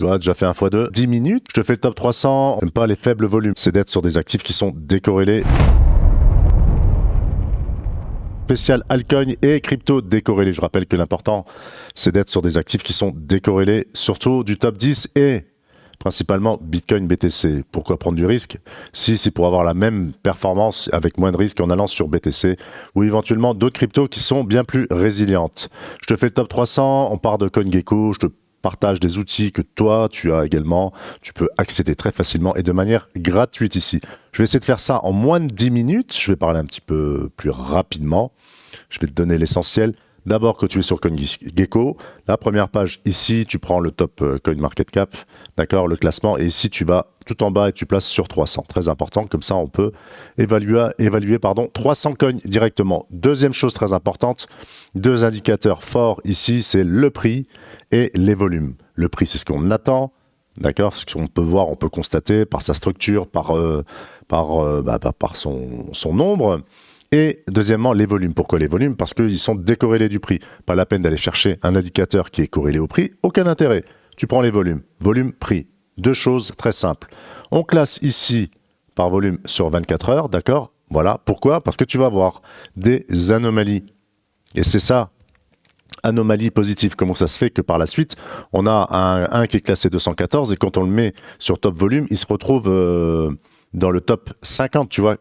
Tu vois, déjà fait un x2. 10 minutes, je te fais le top 300. J'aime pas les faibles volumes. C'est d'être sur des actifs qui sont décorrélés. Spécial altcoin et crypto décorrélé. Je rappelle que l'important, c'est d'être sur des actifs qui sont décorrélés, surtout du top 10 et principalement Bitcoin, BTC. Pourquoi prendre du risque si c'est pour avoir la même performance avec moins de risque en allant sur BTC ou éventuellement d'autres cryptos qui sont bien plus résilientes. Je te fais le top 300, on part de CoinGecko, je te partage des outils que toi, tu as également. Tu peux accéder très facilement et de manière gratuite ici. Je vais essayer de faire ça en moins de 10 minutes. Je vais parler un petit peu plus rapidement. Je vais te donner l'essentiel. D'abord, que tu es sur CoinGecko, la première page, ici, tu prends le top CoinMarketCap, d'accord, le classement, et ici, tu vas tout en bas et tu places sur 300. Très important, comme ça, on peut évaluer 300 coins directement. Deuxième chose très importante, deux indicateurs forts ici, c'est le prix et les volumes. Le prix, c'est ce qu'on attend, d'accord, ce qu'on peut voir, on peut constater par sa structure, par son nombre. Et deuxièmement, les volumes. Pourquoi les volumes? Parce qu'ils sont décorrélés du prix. Pas la peine d'aller chercher un indicateur qui est corrélé au prix. Aucun intérêt. Tu prends les volumes. Volume, prix. Deux choses très simples. On classe ici par volume sur 24 heures, d'accord? Voilà. Pourquoi? Parce que tu vas avoir des anomalies. Et c'est ça, anomalie positive. Comment ça se fait que par la suite, on a un qui est classé 214 et quand on le met sur top volume, il se retrouve dans le top 50, tu vois,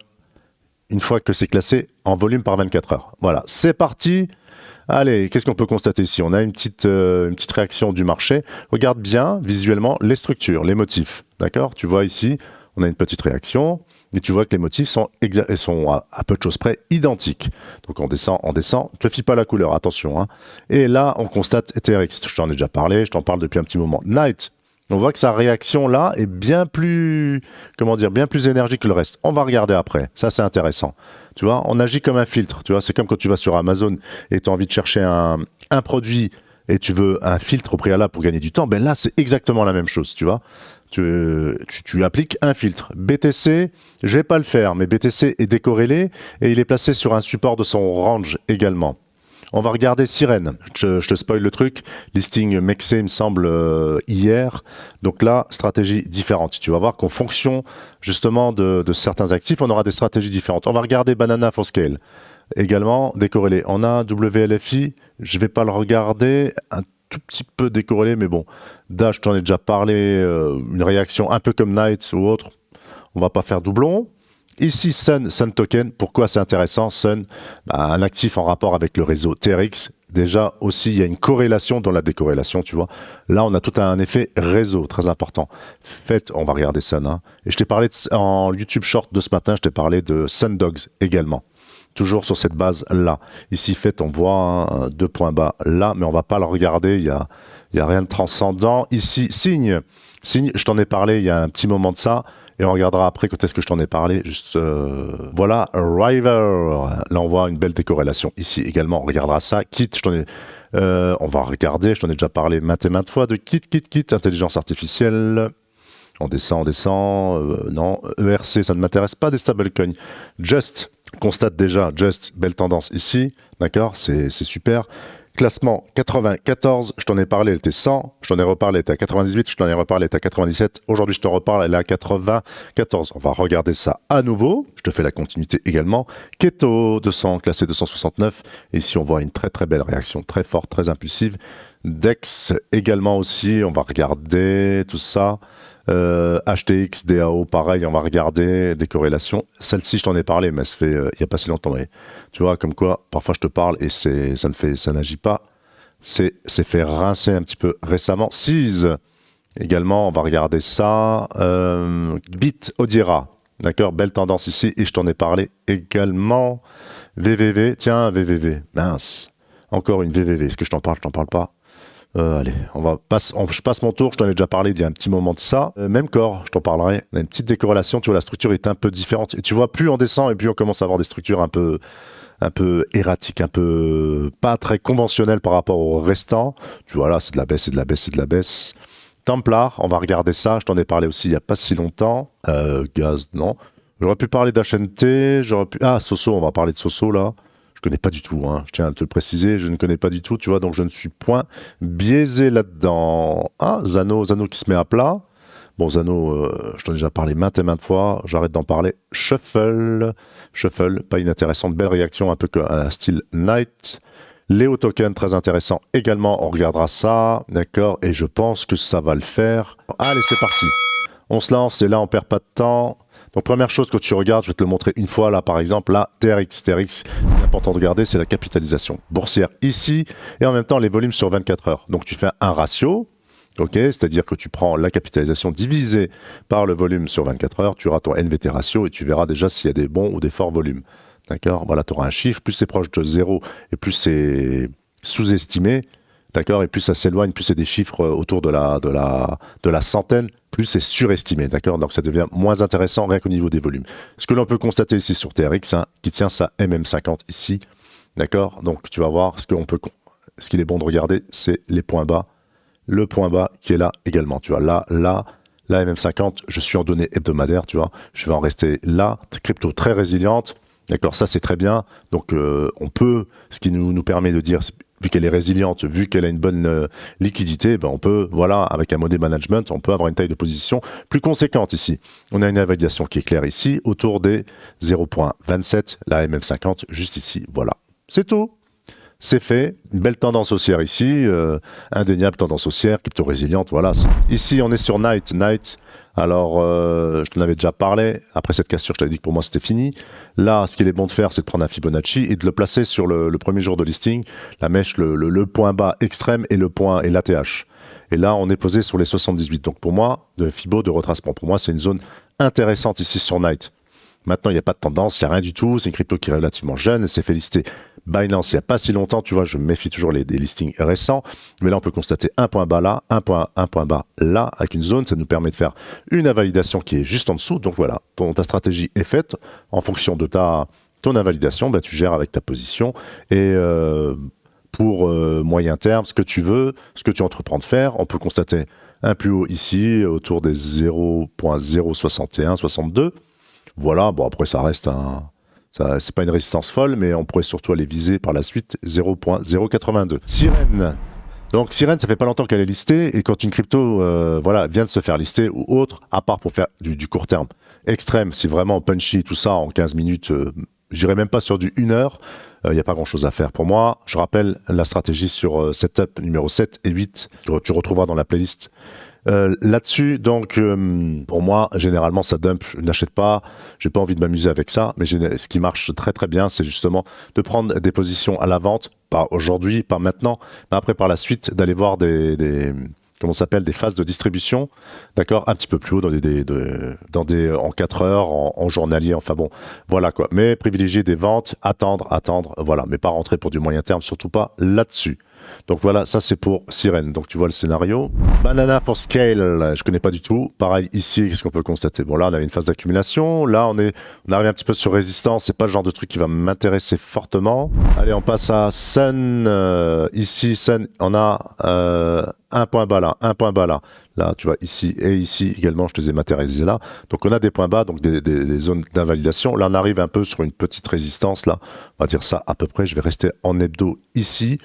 une fois que c'est classé en volume par 24 heures. Voilà, c'est parti. Allez, qu'est-ce qu'on peut constater ici? On a une petite réaction du marché. Regarde bien visuellement les structures, les motifs. D'accord? Tu vois ici, on a une petite réaction, mais tu vois que les motifs sont à peu de choses près identiques. Donc on descend. Ne te fie pas à la couleur, attention. Hein. Et là, on constate TRX. Je t'en ai déjà parlé, je t'en parle depuis un petit moment. Night. On voit que sa réaction là est bien plus énergique que le reste. On va regarder après. Ça, c'est intéressant. Tu vois, on agit comme un filtre. Tu vois, c'est comme quand tu vas sur Amazon et tu as envie de chercher un produit et tu veux un filtre au préalable pour gagner du temps. Ben là, c'est exactement la même chose. Tu vois, tu appliques un filtre. BTC, je vais pas le faire, mais BTC est décorrélé et il est placé sur un support de son range également. On va regarder Sirène. Je te spoil le truc. Listing Mexé, il me semble, hier. Donc là, stratégie différente. Tu vas voir qu'en fonction, justement, de certains actifs, on aura des stratégies différentes. On va regarder Banana for Scale. Également, décorrélé. On a WLFI. Je ne vais pas le regarder. Un tout petit peu décorrélé, mais bon. Dash, je t'en ai déjà parlé. Une réaction un peu comme Night ou autre. On va pas faire doublon. Ici, Sun Token, pourquoi c'est intéressant? Sun, un actif en rapport avec le réseau TRX. Déjà, aussi, il y a une corrélation dans la décorrélation, tu vois. Là, on a tout un effet réseau très important. On va regarder Sun. Hein. Et je t'ai parlé, en YouTube Short de ce matin, je t'ai parlé de Sundogs également. Toujours sur cette base-là. Ici, on voit deux points bas là, mais on ne va pas le regarder, il y a rien de transcendant. Ici, Signe, je t'en ai parlé il y a un petit moment de ça. Et on regardera après quand est-ce que je t'en ai parlé. Voilà, River. Là, on voit une belle décorrélation. Ici également, on regardera ça. Kit, on va regarder. Je t'en ai déjà parlé maintes et maintes fois de Kit, intelligence artificielle. On descend. Non, ERC, ça ne m'intéresse pas des stablecoins. Just, constate déjà. Just, belle tendance ici. D'accord, c'est super. Classement 94, je t'en ai parlé, elle était 100, je t'en ai reparlé, elle était à 98, je t'en ai reparlé, elle était à 97, aujourd'hui je t'en reparle, elle est à 94. On va regarder ça à nouveau, je te fais la continuité également. Keto, classé 269, et ici on voit une très très belle réaction, très forte, très impulsive. DEX également aussi, on va regarder tout ça. HTX, DAO, pareil, on va regarder des corrélations. Celle-ci, je t'en ai parlé, mais ça fait il n'y a pas si longtemps. Mais tu vois, comme quoi, parfois je te parle et ça n'agit pas. C'est fait rincer un petit peu récemment. Seize, également, on va regarder ça. Bit Odiera, d'accord, belle tendance ici, et je t'en ai parlé également. VVV, tiens, VVV, mince, encore une VVV. Est-ce que je t'en parle pas? Allez, je passe mon tour, je t'en ai déjà parlé il y a un petit moment de ça. Même corps, je t'en parlerai. On a une petite décorrélation, tu vois, la structure est un peu différente. Et tu vois, plus on descend et plus on commence à avoir des structures un peu erratiques, un peu pas très conventionnelles par rapport au restant. Tu vois, là, c'est de la baisse. Templar, on va regarder ça, je t'en ai parlé aussi il n'y a pas si longtemps. Gaz, non. J'aurais pu parler d'HNT, Soso, on va parler de Soso là. Je connais pas du tout, hein. Je tiens à te le préciser, je ne connais pas du tout, tu vois, donc je ne suis point biaisé là-dedans. Ah, Zano qui se met à plat. Bon, Zano, je t'en ai déjà parlé maintes et maintes fois, j'arrête d'en parler. Shuffle, pas inintéressante, belle réaction, un peu à la style Knight. Léo Token, très intéressant également, on regardera ça, d'accord, et je pense que ça va le faire. Allez, c'est parti. On se lance, et là, on perd pas de temps. Donc, première chose que tu regardes, je vais te le montrer une fois, là, par exemple, là, TRX, ce qui est important de regarder, c'est la capitalisation boursière ici, et en même temps, les volumes sur 24 heures. Donc, tu fais un ratio, ok, c'est-à-dire que tu prends la capitalisation divisée par le volume sur 24 heures, tu auras ton NVT ratio, et tu verras déjà s'il y a des bons ou des forts volumes. D'accord, voilà, tu auras un chiffre, plus c'est proche de 0, et plus c'est sous-estimé, d'accord, et plus ça s'éloigne, plus c'est des chiffres autour de la centaine, plus c'est surestimé, d'accord, donc ça devient moins intéressant rien qu'au niveau des volumes. Ce que l'on peut constater ici sur TRX, hein, qui tient sa MM50 ici, d'accord, donc tu vas voir ce qu'il est bon de regarder, c'est les points bas, le point bas qui est là également, tu vois, là, la MM50, je suis en données hebdomadaires, tu vois, je vais en rester là, crypto très résiliente. D'accord, ça c'est très bien. Donc on peut, ce qui nous permet de dire, vu qu'elle est résiliente, vu qu'elle a une bonne liquidité, ben on peut, voilà, avec un modèle management, on peut avoir une taille de position plus conséquente ici. On a une invalidation qui est claire ici, autour des 0,27, la MM50, juste ici, voilà. C'est tout. C'est fait, une belle tendance haussière ici, indéniable tendance haussière, crypto résiliente, voilà. Ici, on est sur Knight. Alors, je t'en avais déjà parlé, après cette cassure, je t'avais dit que pour moi c'était fini. Là, ce qu'il est bon de faire, c'est de prendre un Fibonacci et de le placer sur le premier jour de listing, la mèche, le point bas extrême et l'ATH. Et là, on est posé sur les 78. Donc pour moi, de Fibo, de retracement, pour moi, c'est une zone intéressante ici sur Knight. Maintenant, il n'y a pas de tendance, il n'y a rien du tout. C'est une crypto qui est relativement jeune, elle s'est fait lister Binance il n'y a pas si longtemps, tu vois, je me méfie toujours des listings récents. Mais là, on peut constater un point bas là, un point bas là, avec une zone. Ça nous permet de faire une invalidation qui est juste en dessous. Donc voilà, ta stratégie est faite. En fonction de ton invalidation, bah, tu gères avec ta position. Et pour moyen terme, ce que tu veux, ce que tu entreprends de faire, on peut constater un plus haut ici, autour des 0.061, 62. Voilà, bon après ça reste c'est pas une résistance folle, mais on pourrait surtout aller viser par la suite 0.082. Sirène. Donc Sirène, ça fait pas longtemps qu'elle est listée, et quand une crypto voilà, vient de se faire lister ou autre, à part pour faire du court terme extrême, c'est vraiment punchy, tout ça en 15 minutes, j'irai même pas sur du 1 heure, il n'y a pas grand chose à faire pour moi. Je rappelle la stratégie sur setup numéro 7 et 8, tu retrouveras dans la playlist. Là-dessus, donc, pour moi, généralement, ça dump, je n'achète pas, j'ai pas envie de m'amuser avec ça, mais ce qui marche très très bien, c'est justement de prendre des positions à la vente, pas aujourd'hui, pas maintenant, mais après par la suite, d'aller voir comment ça s'appelle, des phases de distribution, d'accord, un petit peu plus haut, en 4 heures, en journalier, enfin bon, voilà quoi. Mais privilégier des ventes, attendre, voilà, mais pas rentrer pour du moyen terme, surtout pas là-dessus. Donc voilà, ça c'est pour Sirène. Donc tu vois le scénario. Banana pour Scale, je connais pas du tout. Pareil ici, qu'est-ce qu'on peut constater? Bon là, on a une phase d'accumulation. Là, on arrive un petit peu sur résistance. C'est pas le genre de truc qui va m'intéresser fortement. Allez, on passe à Sun. Ici, Sun, on a un point bas là, un point bas là. Là, tu vois, ici et ici également, je te les ai matérialisés là. Donc on a des points bas, donc des zones d'invalidation. Là, on arrive un peu sur une petite résistance là. On va dire ça à peu près. Je vais rester en hebdo ici.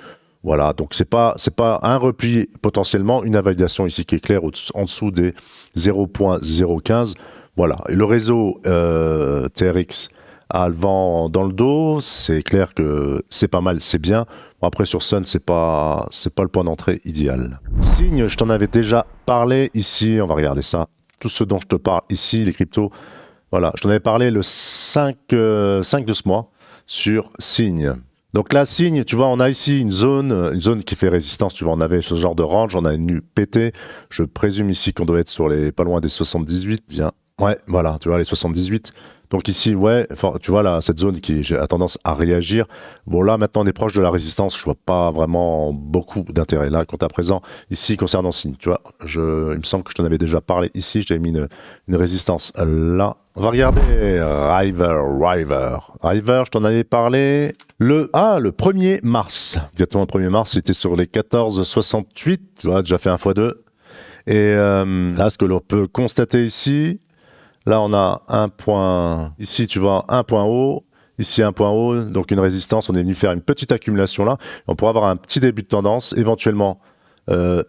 Voilà, donc c'est pas un repli, potentiellement une invalidation ici qui est claire en dessous des 0.015. Voilà, et le réseau TRX a le vent dans le dos, c'est clair que c'est pas mal, c'est bien. Bon, après sur Sun, c'est pas le point d'entrée idéal. Signe, je t'en avais déjà parlé ici, on va regarder ça. Tout ce dont je te parle ici, les cryptos, voilà, je t'en avais parlé le 5 de ce mois sur Signe. Donc là, Signe, tu vois, on a ici une zone qui fait résistance. Tu vois, on avait ce genre de range, on a une nu pété. Je présume ici qu'on doit être sur pas loin des 78. Tiens, ouais, voilà, tu vois, les 78. Donc ici, ouais, tu vois, là, cette zone qui a tendance à réagir. Bon, là, maintenant, on est proche de la résistance. Je vois pas vraiment beaucoup d'intérêt. Là, quant à présent, ici, concernant Signe, tu vois, il me semble que je t'en avais déjà parlé ici. J'avais mis une résistance là. On va regarder River, je t'en avais parlé le 1er mars. Exactement, le 1er mars, c'était sur les 14,68. Tu vois, déjà fait 1 x 2. Et là, ce que l'on peut constater ici, là, on a un point, ici, tu vois, un point haut. Ici, un point haut, donc une résistance. On est venu faire une petite accumulation là. On pourra avoir un petit début de tendance. Éventuellement,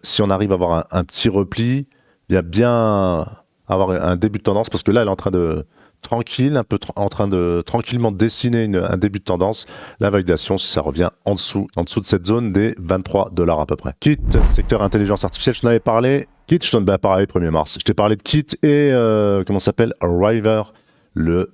si on arrive à avoir un petit repli, il y a bien avoir un début de tendance parce que là, elle est en train de tranquillement dessiner un début de tendance. La validation, si ça revient en dessous de cette zone des 23 $ à peu près. Kit, secteur intelligence artificielle, je t'en avais parlé. Kit, je t'en avais parlé 1er mars. Je t'ai parlé de Kit et comment ça s'appelle, Arriver, le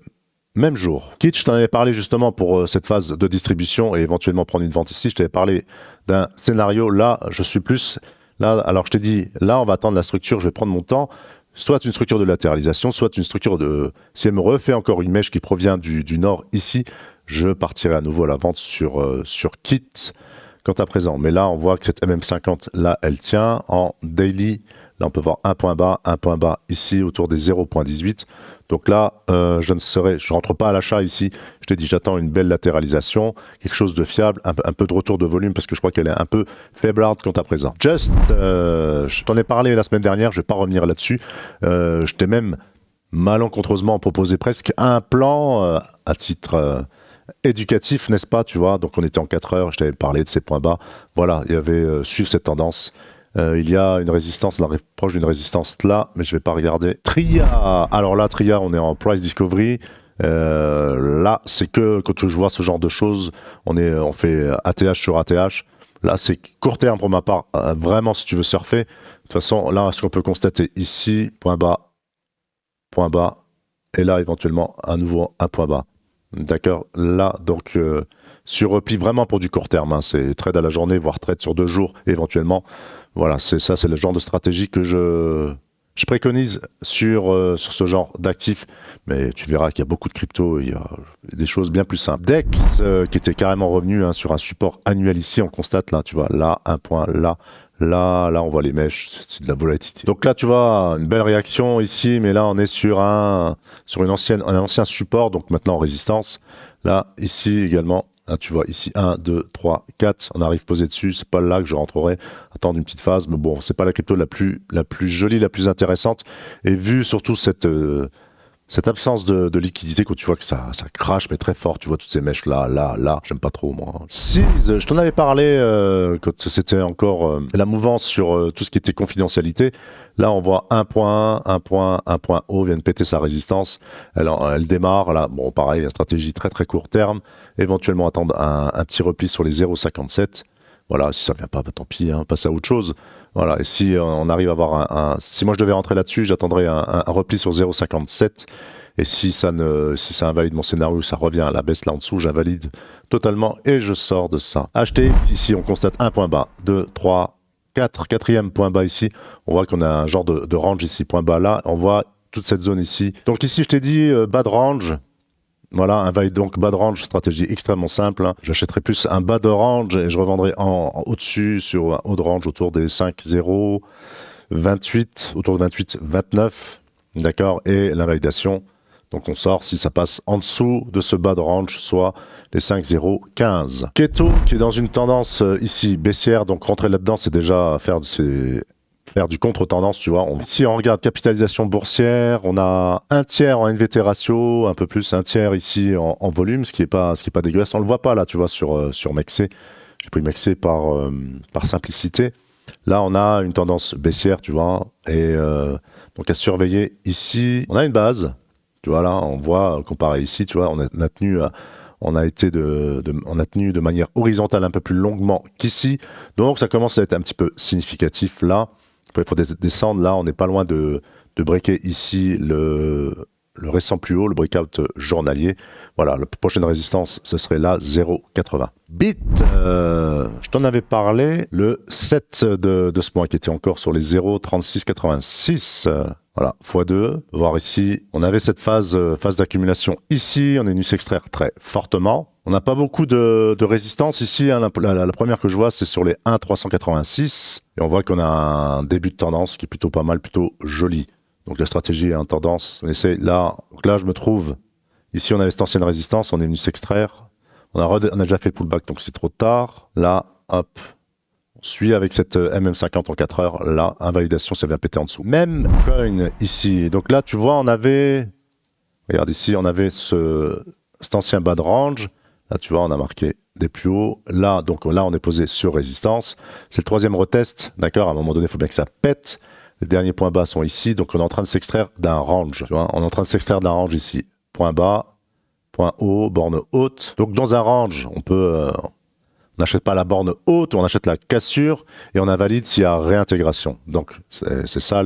même jour. Kit, je t'en avais parlé justement pour cette phase de distribution et éventuellement prendre une vente ici. Je t'avais parlé d'un scénario. Là, je suis plus là. Alors, je t'ai dit, là, on va attendre la structure. Je vais prendre mon temps. Soit une structure de latéralisation, soit une structure de... Si elle me refait encore une mèche qui provient du nord ici, je partirai à nouveau à la vente sur Kit quant à présent. Mais là, on voit que cette MM50, là, elle tient en daily. Là, on peut voir un point bas ici autour des 0,18. Donc là, je ne rentre pas à l'achat ici. Je t'ai dit, j'attends une belle latéralisation, quelque chose de fiable, un peu de retour de volume parce que je crois qu'elle est un peu faiblarde quant à présent. Je t'en ai parlé la semaine dernière, je ne vais pas revenir là-dessus. Je t'ai même malencontreusement proposé presque un plan à titre éducatif, n'est-ce pas, tu vois. Donc on était en 4 heures, je t'avais parlé de ces points bas. Voilà, il y avait suivre cette tendance. Il y a une résistance, on arrive proche d'une résistance là, mais je ne vais pas regarder. Tria, alors là, Tria, on est en price discovery. Là, c'est que quand je vois ce genre de choses, on fait ATH sur ATH. Là, c'est court terme pour ma part. Vraiment, si tu veux surfer. De toute façon, là, ce qu'on peut constater ici, point bas, et là, éventuellement, à nouveau, un point bas. D'accord. Là, donc, sur repli vraiment pour du court terme. Hein, c'est trade à la journée, voire trade sur 2 jours, éventuellement. Voilà, c'est le genre de stratégie que je préconise sur ce genre d'actifs. Mais tu verras qu'il y a beaucoup de crypto, il y a des choses bien plus simples. DEX, qui était carrément revenu sur un support annuel ici, on constate là, tu vois, là, un point, là, on voit les mèches, c'est de la volatilité. Donc là, tu vois, une belle réaction ici, mais là, on est sur un ancien support, donc maintenant en résistance. Là, ici également, hein, tu vois, ici 1, 2, 3, 4, on arrive posé dessus, c'est pas là que je rentrerai, attendre une petite phase, mais bon, c'est pas la crypto la plus jolie, la plus intéressante, et vu surtout cette absence de liquidité, quand tu vois que ça crache, mais très fort, tu vois toutes ces mèches là, j'aime pas trop moi. Seas, je t'en avais parlé quand c'était encore la mouvance sur tout ce qui était confidentialité. Là, on voit un point haut, vient de péter sa résistance. Elle démarre, là, bon, pareil, une stratégie très très court terme. Éventuellement attendre un petit repli sur les 0,57. Voilà, si ça vient pas, bah, tant pis, hein, passe à autre chose. Voilà, et si on arrive à avoir si moi je devais rentrer là-dessus, j'attendrais un repli sur 0,57. Et si ça invalide mon scénario, ça revient à la baisse là en dessous, j'invalide totalement et je sors de ça. HTX, ici, on constate un point bas, 2, 3, 4, quatrième point bas ici. On voit qu'on a un genre de range ici, point bas là. On voit toute cette zone ici. Donc ici, je t'ai dit, bas de range. Voilà, invalide donc bas de range, stratégie extrêmement simple. Hein. J'achèterai plus un bas de range et je revendrai au-dessus sur un haut de range autour des 5,0, 28, autour de 28, 29. D'accord. Et l'invalidation. Donc on sort si ça passe en dessous de ce bas de range, soit les 5,015. Keto qui est dans une tendance ici baissière, donc rentrer là-dedans, c'est déjà faire du contre-tendance, tu vois. Si on regarde capitalisation boursière, on a un tiers en NVT ratio, un peu plus, un tiers ici en volume, ce qui est pas dégueulasse. On le voit pas là, tu vois, sur Mexé. J'ai pris Mexé par simplicité. Là, on a une tendance baissière, tu vois, et donc à surveiller ici. On a une base, tu vois, là, on voit, comparé ici, tu vois, on a tenu de manière horizontale un peu plus longuement qu'ici. Donc, ça commence à être un petit peu significatif là. Il faut descendre là, on n'est pas loin de breaker ici le récent plus haut, le breakout journalier. Voilà, la prochaine résistance, ce serait là, 0,80. Bit, je t'en avais parlé, le 7 de ce mois qui était encore sur les 0,3686. Voilà, x2, voir ici, on avait cette phase d'accumulation ici, on est venu s'extraire très fortement. On n'a pas beaucoup de résistance ici, hein. La première que je vois, c'est sur les 1,386. Et on voit qu'on a un début de tendance qui est plutôt pas mal, plutôt joli. Donc la stratégie est en tendance. On essaie là. Donc là, je me trouve. Ici, on avait cette ancienne résistance, on est venu s'extraire. On a déjà fait le pullback, donc c'est trop tard. Là, hop. On suit avec cette MM50 en 4 heures. Là, invalidation, ça vient péter en dessous. Même coin ici. Donc là, tu vois, on avait. Regarde ici, on avait ce cet ancien bas de range, là tu vois, on a marqué des plus hauts. Là, donc là, on est posé sur résistance. C'est le troisième retest, d'accord? À un moment donné, il faut bien que ça pète. Les derniers points bas sont ici, donc on est en train de s'extraire d'un range. Tu vois, on est en train de s'extraire d'un range ici. Point bas, point haut, borne haute. Donc dans un range, on peut... on n'achète pas la borne haute, on achète la cassure et on invalide s'il y a réintégration. Donc c'est ça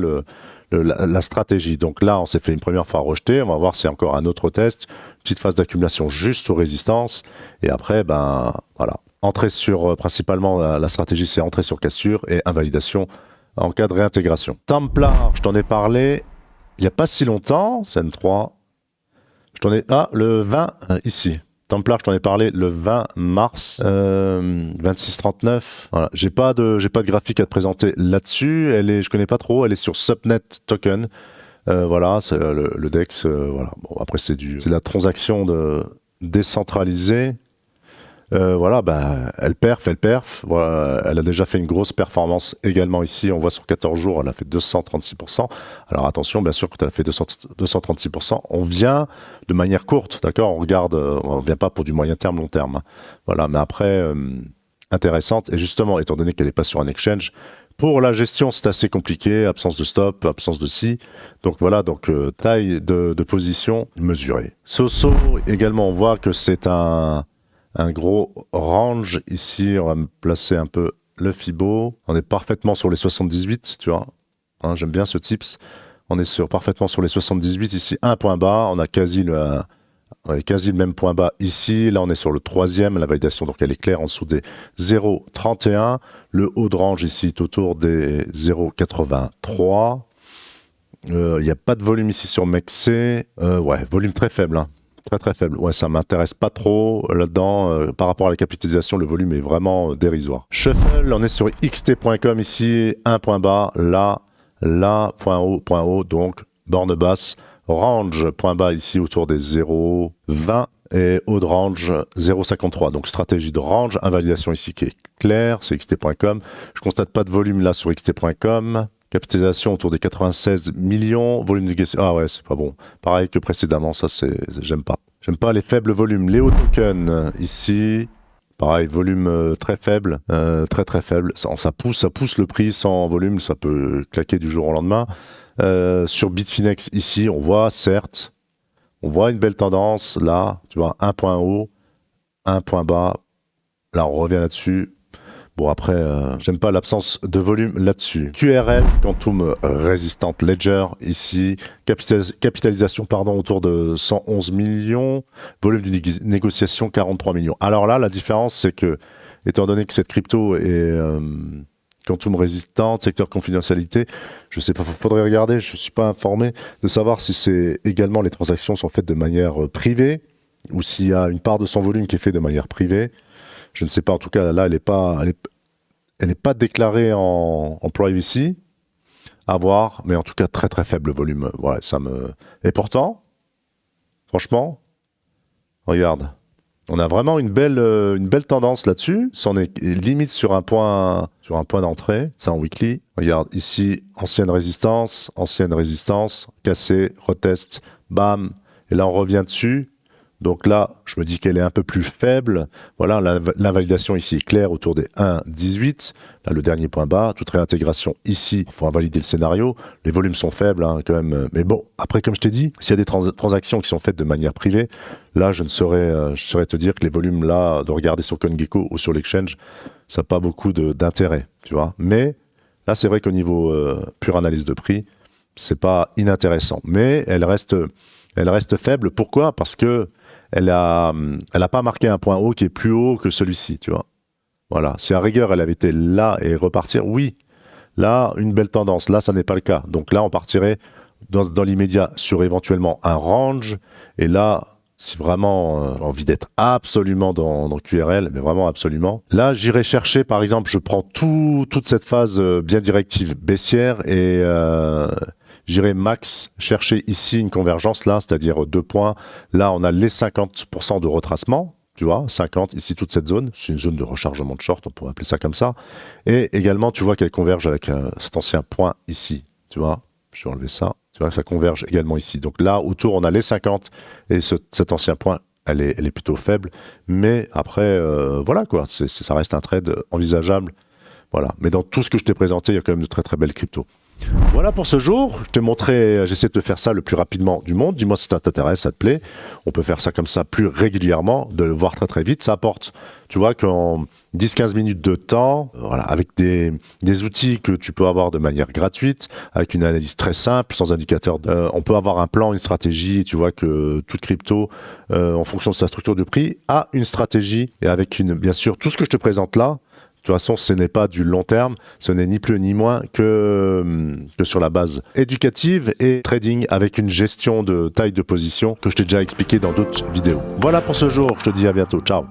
la stratégie. Donc là, on s'est fait une première fois rejeter. On va voir s'il y a encore un autre test. Petite phase d'accumulation juste sous résistance. Et après, ben voilà. Entrer sur, principalement, la stratégie, c'est entrer sur cassure et invalidation en cas de réintégration. Templar, je t'en ai parlé il n'y a pas si longtemps. CN3. Je t'en ai... Ah, le 20, ici. Templar, je t'en ai parlé le 20 mars 2639. Voilà. J'ai pas de graphique à te présenter là-dessus. Je connais pas trop. Elle est sur Subnet Token. Voilà, c'est le DEX. Voilà. Bon, après c'est de la transaction décentralisée. Voilà, bah, elle perf. Voilà, elle a déjà fait une grosse performance également ici. On voit sur 14 jours, elle a fait 236%. Alors attention, bien sûr, quand elle a fait 236%, on vient de manière courte, d'accord? On regarde, on ne vient pas pour du moyen terme, long terme. Hein. Voilà, mais après, intéressante. Et justement, étant donné qu'elle n'est pas sur un exchange, pour la gestion, c'est assez compliqué. Absence de stop, absence de si. Donc voilà, donc taille de position mesurée. Soso, également, on voit que c'est un gros range ici, on va me placer un peu le Fibo. On est parfaitement sur les 78, tu vois. Hein, j'aime bien ce tips. On est parfaitement sur les 78 ici, un point bas. On a quasi le même point bas ici. Là, on est sur le troisième, la validation, donc elle est claire en dessous des 0,31. Le haut de range ici est autour des 0,83. Il n'y a pas de volume ici sur MEXC. Ouais, volume très faible, hein. Très faible. Ouais, ça m'intéresse pas trop là-dedans. Par rapport à la capitalisation, le volume est vraiment dérisoire. Shuffle, on est sur xt.com ici, un point bas, là, point haut, donc borne basse. Range, point bas ici autour des 0,20 et haut de range 0,53. Donc stratégie de range, invalidation ici qui est claire, c'est xt.com. Je constate pas de volume là sur xt.com. Capitalisation autour des 96 millions. Volume de négociation. Ah ouais, c'est pas bon. Pareil que précédemment, ça j'aime pas. J'aime pas les faibles volumes. Léo Token, ici. Pareil, volume très faible. Très faible. Ça pousse le prix sans volume. Ça peut claquer du jour au lendemain. Sur Bitfinex, ici, on voit, certes, on voit une belle tendance. Là, tu vois, un point haut, un point bas. Là, on revient là-dessus. Bon, après, j'aime pas l'absence de volume là-dessus. QRL, Quantum Resistant Ledger, ici. Capitalisation, pardon, autour de 111 millions. Volume de négociation, 43 millions. Alors là, la différence, c'est que, étant donné que cette crypto est Quantum Resistant, secteur confidentialité, je sais pas, faudrait regarder, je suis pas informé de savoir si c'est également les transactions sont faites de manière privée ou s'il y a une part de son volume qui est fait de manière privée. Je ne sais pas, en tout cas, là, elle n'est pas déclarée en privacy, à voir, mais en tout cas, très faible volume. Voilà, ça me... Et pourtant, franchement, regarde, on a vraiment une belle tendance là-dessus. C'en est limite sur un point d'entrée, c'est en weekly. Regarde, ici, ancienne résistance, cassée, retest, bam, et là, on revient dessus. Donc là, je me dis qu'elle est un peu plus faible. Voilà, l'invalidation ici est claire autour des 1,18. Là, le dernier point bas, toute réintégration ici. Il faut invalider le scénario. Les volumes sont faibles, hein, quand même. Mais bon, après, comme je t'ai dit, s'il y a des transactions qui sont faites de manière privée, là, je saurais te dire que les volumes, là, de regarder sur CoinGecko ou sur l'exchange, ça n'a pas beaucoup d'intérêt, tu vois. Mais là, c'est vrai qu'au niveau pure analyse de prix, c'est pas inintéressant. Mais elle reste faible. Pourquoi? Parce que elle a pas marqué un point haut qui est plus haut que celui-ci, tu vois. Voilà. Si à rigueur, elle avait été là et repartir, oui. Là, une belle tendance. Là, ça n'est pas le cas. Donc là, on partirait dans l'immédiat sur éventuellement un range. Et là, si vraiment j'ai envie d'être absolument dans QRL, mais vraiment absolument, là, j'irai chercher, par exemple, je prends toute cette phase bien directive baissière et j'irai max chercher ici une convergence, là, c'est-à-dire 2 points. Là, on a les 50% de retracement, tu vois, 50, ici, toute cette zone. C'est une zone de rechargement de short, on pourrait appeler ça comme ça. Et également, tu vois qu'elle converge avec cet ancien point ici, tu vois. Je vais enlever ça. Tu vois que ça converge également ici. Donc là, autour, on a les 50 et cet ancien point elle est plutôt faible. Mais après, voilà quoi, ça reste un trade envisageable. Voilà. Mais dans tout ce que je t'ai présenté, il y a quand même de très très belles cryptos. Voilà pour ce jour, je t'ai montré, j'essaie de te faire ça le plus rapidement du monde. Dis-moi si ça t'intéresse, ça te plaît. On peut faire ça comme ça plus régulièrement, de le voir très très vite. Ça apporte, tu vois, qu'en 10-15 minutes de temps, voilà, avec des outils que tu peux avoir de manière gratuite, avec une analyse très simple, sans indicateur. On peut avoir un plan, une stratégie. Tu vois que toute crypto, en fonction de sa structure de prix, a une stratégie et avec bien sûr, tout ce que je te présente là. De toute façon, ce n'est pas du long terme, ce n'est ni plus ni moins que sur la base éducative et trading avec une gestion de taille de position que je t'ai déjà expliqué dans d'autres vidéos. Voilà pour ce jour, je te dis à bientôt, ciao.